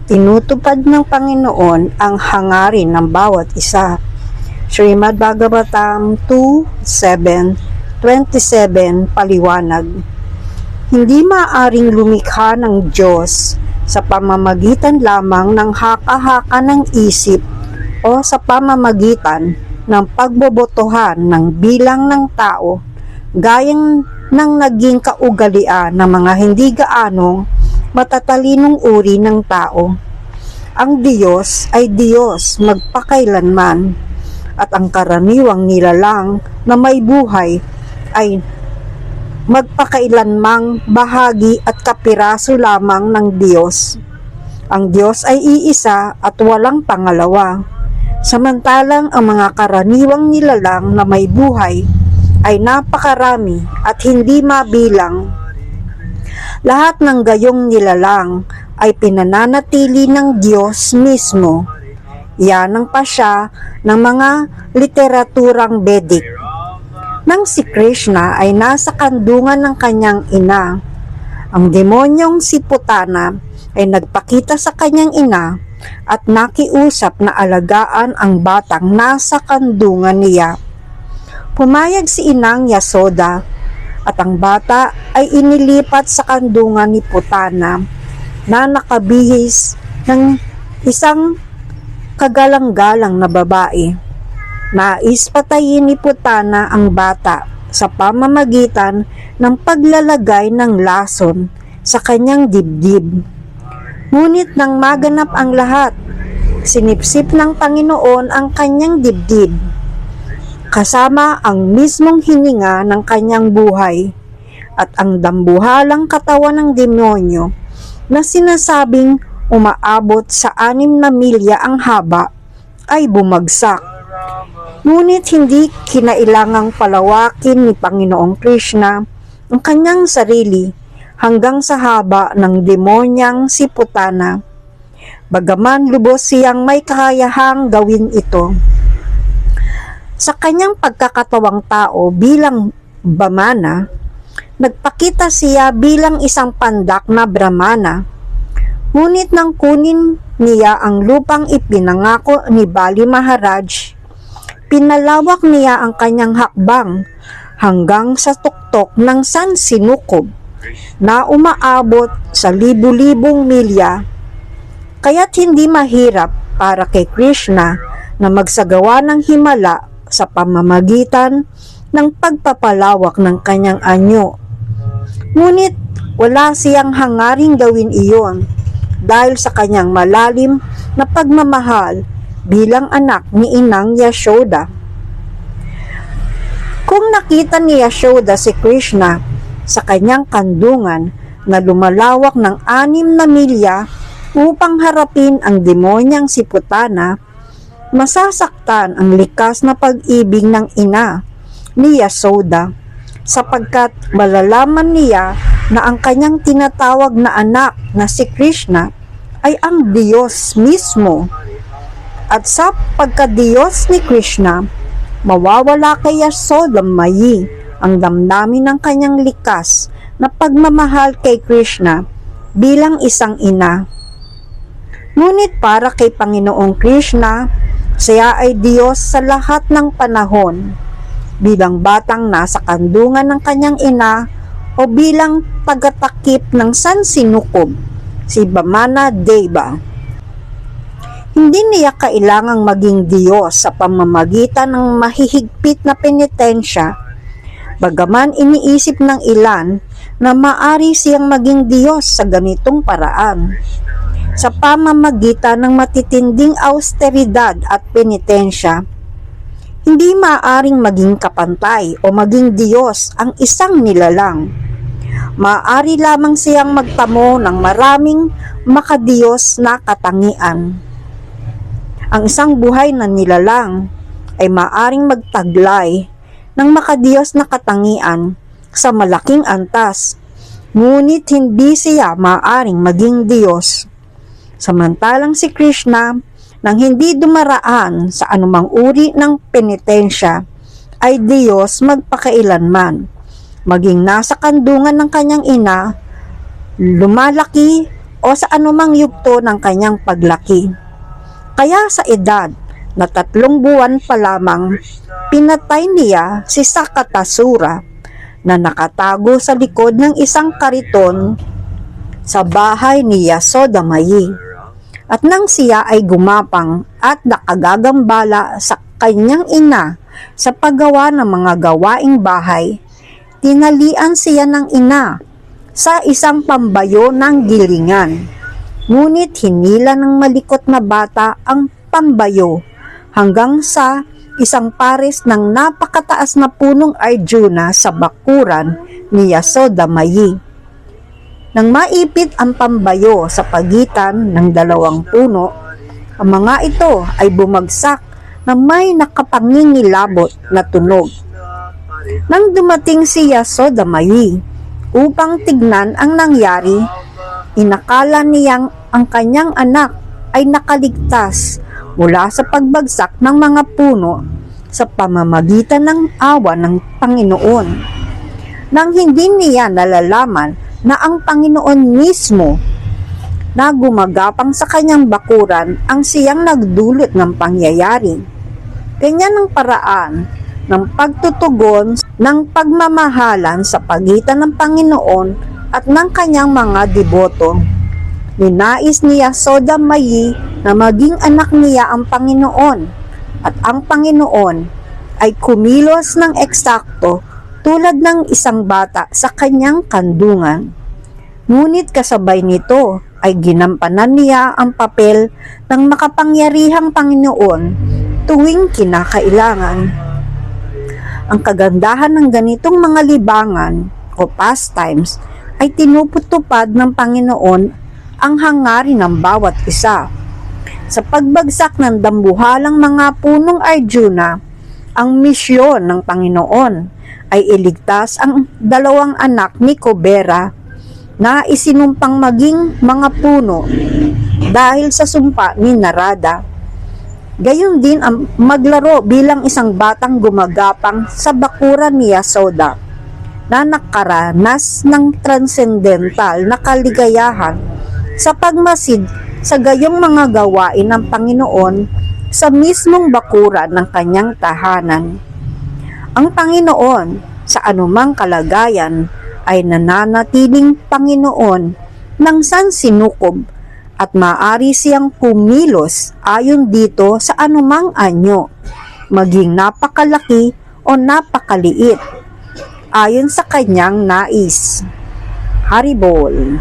Tinutupad ng Panginoon ang hangarin ng bawat isa. Srimad Bhagavatam 2:7-27 paliwanag. Hindi maaaring lumikha ng Diyos sa pamamagitan lamang ng haka-haka ng isip o sa pamamagitan ng pagbobotohan ng bilang ng tao gayang ng naging kaugalian ng mga hindi gaanong matatalinong uri ng tao. Ang Diyos ay Diyos magpakailanman, at ang karaniwang nilalang na may buhay ay magpakailanmang bahagi at kapiraso lamang ng Diyos. Ang Diyos ay iisa at walang pangalawa, samantalang ang mga karaniwang nilalang na may buhay ay napakarami at hindi mabilang. Lahat ng gayong nilalang ay pinananatili ng Diyos mismo. Yan ang pasya ng mga literaturang Vedic. Nang si Krishna ay nasa kandungan ng kanyang ina, ang demonyong si Putana ay nagpakita sa kanyang ina at nakiusap na alagaan ang batang nasa kandungan niya. Pumayag si inang Yasoda at ang bata ay inilipat sa kandungan ni Putana na nakabihis ng isang kagalang-galang na babae. Nais patayin ni Putana ang bata sa pamamagitan ng paglalagay ng lason sa kanyang dibdib. Ngunit nang maganap ang lahat, sinipsip ng Panginoon ang kanyang dibdib, kasama ang mismong hininga ng kanyang buhay, at ang dambuhalang katawan ng demonyo na sinasabing umaabot sa 6 na milya ang haba ay bumagsak. Ngunit hindi kinailangang palawakin ni Panginoong Krishna ang kanyang sarili hanggang sa haba ng demonyang si Putana. Bagaman lubos siyang may kakayahang gawin ito. Sa kanyang pagkakatawang tao bilang Bamana, nagpakita siya bilang isang pandak na Brahmana. Ngunit nang kunin niya ang lupang ipinangako ni Bali Maharaj, pinalawak niya ang kanyang hakbang hanggang sa tuktok ng San Sinukob na umaabot sa libu-libong milya. Kaya't hindi mahirap para kay Krishna na magsagawa ng himala sa pamamagitan ng pagpapalawak ng kanyang anyo. Ngunit wala siyang hangaring gawin iyon dahil sa kanyang malalim na pagmamahal bilang anak ni inang Yashoda. Kung nakita ni Yashoda si Krishna sa kanyang kandungan na lumalawak ng 6 na milya upang harapin ang demonyang si Putana, masasaktan ang likas na pag-ibig ng ina ni Yashoda, sapagkat malalaman niya na ang kanyang tinatawag na anak na si Krishna ay ang Diyos mismo. At sa pagka-Diyos ni Krishna, mawawala kay Yashoda Mayi ang damdamin ng kanyang likas na pagmamahal kay Krishna bilang isang ina. Ngunit para kay Panginoong Krishna, siya ay Diyos sa lahat ng panahon, bilang batang nasa kandungan ng kanyang ina o bilang tagatakip ng San Sinukob, si Bamana Deva. Hindi niya kailangang maging Diyos sa pamamagitan ng mahihigpit na penitensya, bagaman iniisip ng ilan na maari siyang maging Diyos sa ganitong paraan. Sa pamamagitan ng matitinding austeridad at penitensya, hindi maaaring maging kapantay o maging Diyos ang isang nilalang. Maaari lamang siyang magtamo ng maraming makadiyos na katangian. Ang isang buhay na nilalang ay maaring magtaglay ng makadiyos na katangian sa malaking antas, ngunit hindi siya maaring maging Diyos. Samantalang si Krishna, nang hindi dumaraan sa anumang uri ng penitensya, ay Diyos magpakailanman, maging nasa kandungan ng kanyang ina, lumalaki o o sa anumang yugto ng kanyang paglaki. Kaya sa edad na 3 buwan pa lamang, pinatay niya si Sakatasura na nakatago sa likod ng isang kariton sa bahay ni Yasodamayi. At nang siya ay gumapang at nakagagambala sa kanyang ina sa paggawa ng mga gawaing bahay, tinalian siya ng ina sa isang pambayo ng gilingan. Ngunit hinila ng malikot na bata ang pambayo hanggang sa isang pares ng napakataas na punong Arjuna sa bakuran ni Yasodamayi. Nang maipit ang pambayo sa pagitan ng 2 puno, ang mga ito ay bumagsak na may nakapangingilabot na tunog. Nang dumating si Yasodamayi upang tignan ang nangyari, inakala niyang ang kanyang anak ay nakaligtas mula sa pagbagsak ng mga puno sa pamamagitan ng awa ng Panginoon. Nang hindi niya nalalaman na ang Panginoon mismo na gumagapang sa kanyang bakuran ang siyang nagdulot ng pangyayari. Ganyan ang paraan ng pagtutugon ng pagmamahalan sa pagitan ng Panginoon at ng kanyang mga deboto. Ninais ni Yasodamayi na maging anak niya ang Panginoon at ang Panginoon ay kumilos ng eksakto tulad ng isang bata sa kanyang kandungan. Ngunit kasabay nito ay ginampanan niya ang papel ng makapangyarihang Panginoon tuwing kinakailangan. Ang kagandahan ng ganitong mga libangan o pastimes ay tinutupad ng Panginoon ang hangarin ng bawat isa. Sa pagbagsak ng dambuhalang mga punong Arjuna, ang misyon ng Panginoon ay iligtas ang 2 anak ni Kubera na isinumpang maging mga puno dahil sa sumpa ni Narada. Gayon din ang maglaro bilang isang batang gumagapang sa bakuran ni Yasoda na nakaranas ng transcendental na kaligayahan sa pagmasid sa gayong mga gawain ng Panginoon sa mismong bakuran ng kanyang tahanan. Ang Panginoon sa anumang kalagayan ay nananatiling Panginoon ng sansinukob at maaari siyang kumilos ayon dito sa anumang anyo, maging napakalaki o napakaliit, ayon sa kanyang nais. Haribol.